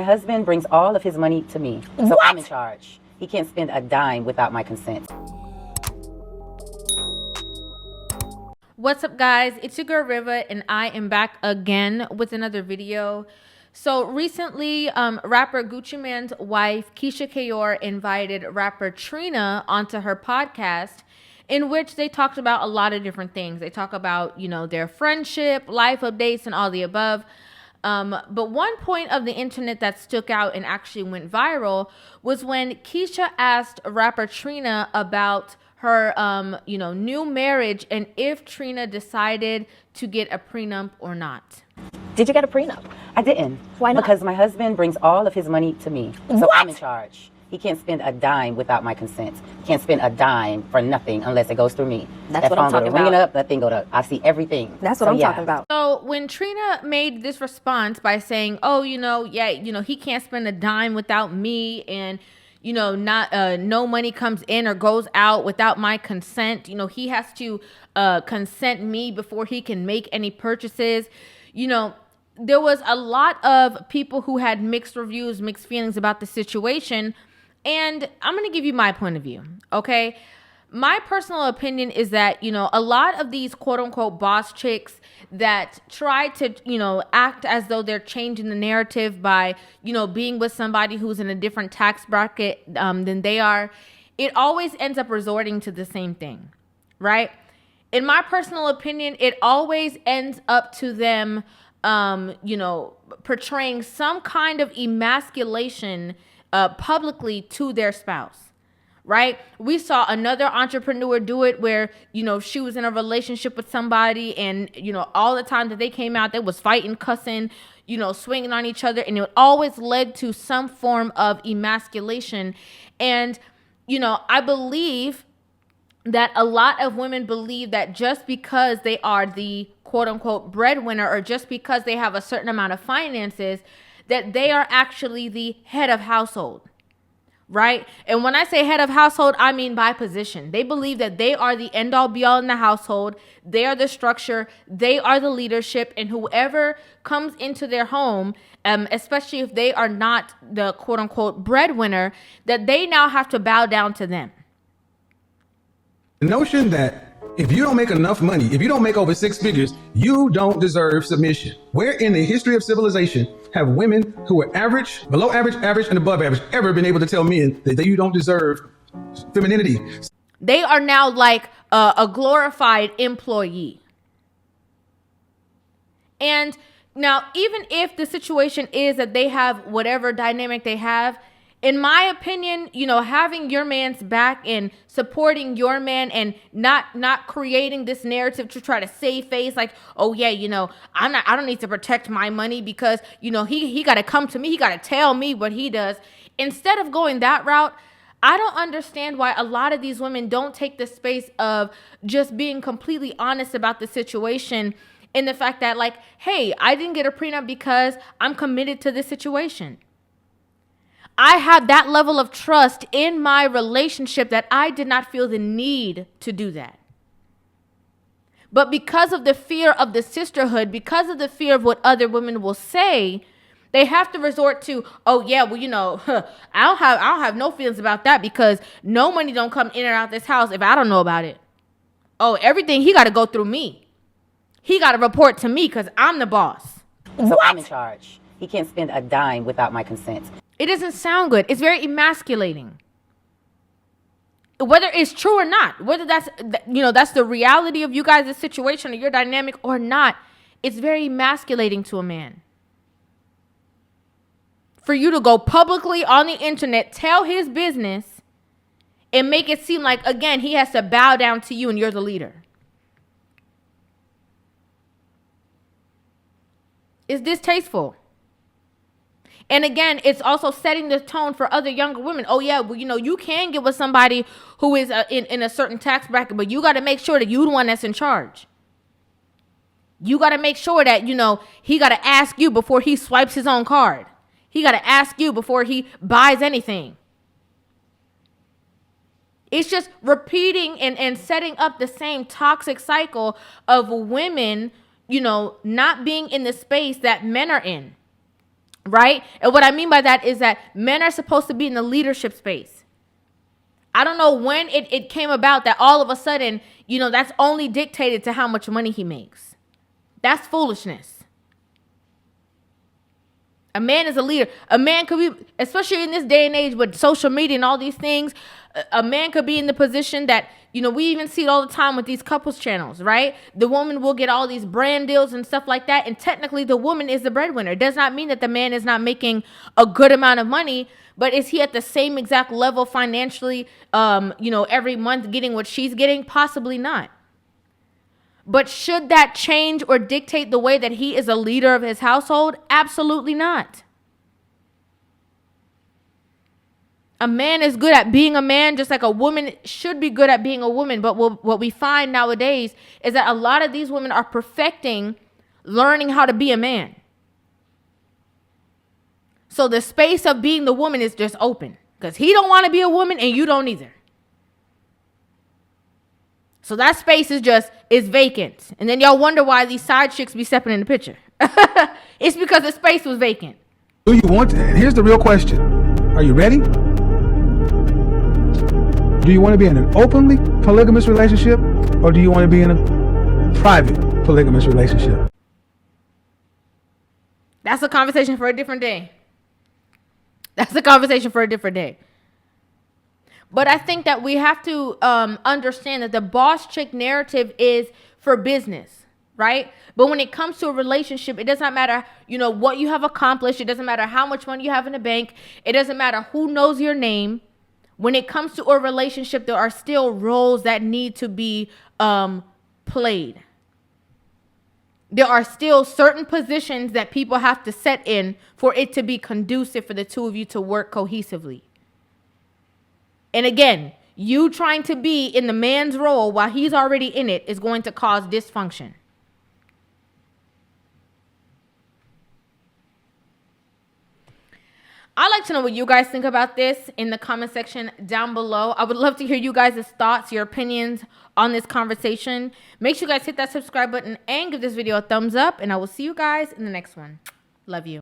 My husband brings all of his money to me, so I'm in charge. He can't spend a dime without my consent. What's up, guys? It's your girl Rivah, and I am back again with another video. So recently, rapper Gucci Mane's wife, Keisha Kayor, invited rapper Trina onto her podcast, in which they talked about a lot of different things. They talk about, their friendship, life updates, and all the above. But one point of the internet that stuck out and actually went viral was when Keisha asked rapper Trina about her, new marriage and if Trina decided to get a prenup or not. Did you get a prenup? I didn't. Why not? Because my husband brings all of his money to me, so I'm in charge. He can't spend a dime without my consent. He can't spend a dime for nothing unless it goes through me. That's what I'm talking about. Ringing up, that thing go to. I see everything. That's what I'm talking about. So when Trina made this response by saying, "Oh, he can't spend a dime without me, and no money comes in or goes out without my consent. He has to consent me before he can make any purchases." There was a lot of people who had mixed reviews, mixed feelings about the situation. And I'm going to give you my point of view, okay? My personal opinion is that, a lot of these quote unquote boss chicks that try to, act as though they're changing the narrative by, being with somebody who's in a different tax bracket than they are, it always ends up resorting to the same thing, right? In my personal opinion, it always ends up to them, portraying some kind of emasculation publicly to their spouse, right? We saw another entrepreneur do it where, she was in a relationship with somebody and, all the time that they came out, they was fighting, cussing, swinging on each other. And it always led to some form of emasculation. And, I believe that a lot of women believe that just because they are the quote unquote breadwinner or just because they have a certain amount of finances, that they are actually the head of household, right? And when I say head of household, I mean by position. They believe that they are the end all be all in the household. They are the structure. They are the leadership. And whoever comes into their home, especially if they are not the quote unquote breadwinner, that they now have to bow down to them. The notion that if you don't make enough money, if you don't make over six figures, you don't deserve submission. Where in the history of civilization have women who are average, below average, average, and above average ever been able to tell men that you don't deserve femininity? They are now like a glorified employee. And now, even if the situation is that they have whatever dynamic they have, in my opinion, having your man's back and supporting your man and not creating this narrative to try to save face like, oh yeah, I don't need to protect my money because, he got to come to me. He got to tell me what he does. Instead of going that route, I don't understand why a lot of these women don't take the space of just being completely honest about the situation in the fact that like, hey, I didn't get a prenup because I'm committed to this situation. I have that level of trust in my relationship that I did not feel the need to do that. But because of the fear of the sisterhood, because of the fear of what other women will say, they have to resort to, oh yeah, well, I don't have no feelings about that because no money don't come in and out this house if I don't know about it. Oh, everything, he got to go through me. He got to report to me because I'm the boss. So I'm in charge. He can't spend a dime without my consent. It doesn't sound good. It's very emasculating. Whether it's true or not, whether that's the reality of you guys' situation or your dynamic or not, it's very emasculating to a man. For you to go publicly on the internet, tell his business, and make it seem like, again, he has to bow down to you and you're the leader. It's distasteful. And again, it's also setting the tone for other younger women. Oh yeah, well, you can get with somebody who is in a certain tax bracket, but you got to make sure that you're the one that's in charge. You got to make sure that, he got to ask you before he swipes his own card. He got to ask you before he buys anything. It's just repeating and setting up the same toxic cycle of women, not being in the space that men are in. right? And what I mean by that is that men are supposed to be in the leadership space. I don't know when it came about that all of a sudden, that's only dictated to how much money he makes. That's foolishness. A man is a leader. A man could be, especially in this day and age with social media and all these things, a man could be in the position that, we even see it all the time with these couples channels, right? The woman will get all these brand deals and stuff like that. And technically the woman is the breadwinner. It does not mean that the man is not making a good amount of money, but is he at the same exact level financially, every month getting what she's getting? Possibly not. But should that change or dictate the way that he is a leader of his household? Absolutely not. A man is good at being a man, just like a woman should be good at being a woman. But what we find nowadays is that a lot of these women are perfecting learning how to be a man. So the space of being the woman is just open because he don't want to be a woman and you don't either. So that space is vacant. And then y'all wonder why these side chicks be stepping in the picture. It's because the space was vacant. Do you want that? Here's the real question. Are you ready? Do you want to be in an openly polygamous relationship or do you want to be in a private polygamous relationship? That's a conversation for a different day. That's a conversation for a different day. But I think that we have to understand that the boss chick narrative is for business, right? But when it comes to a relationship, it does not matter, what you have accomplished. It doesn't matter how much money you have in the bank. It doesn't matter who knows your name. When it comes to a relationship, there are still roles that need to be played. There are still certain positions that people have to set in for it to be conducive for the two of you to work cohesively. And again, you trying to be in the man's role while he's already in it is going to cause dysfunction. I'd like to know what you guys think about this in the comment section down below. I would love to hear you guys' thoughts, your opinions on this conversation. Make sure you guys hit that subscribe button and give this video a thumbs up. And I will see you guys in the next one. Love you.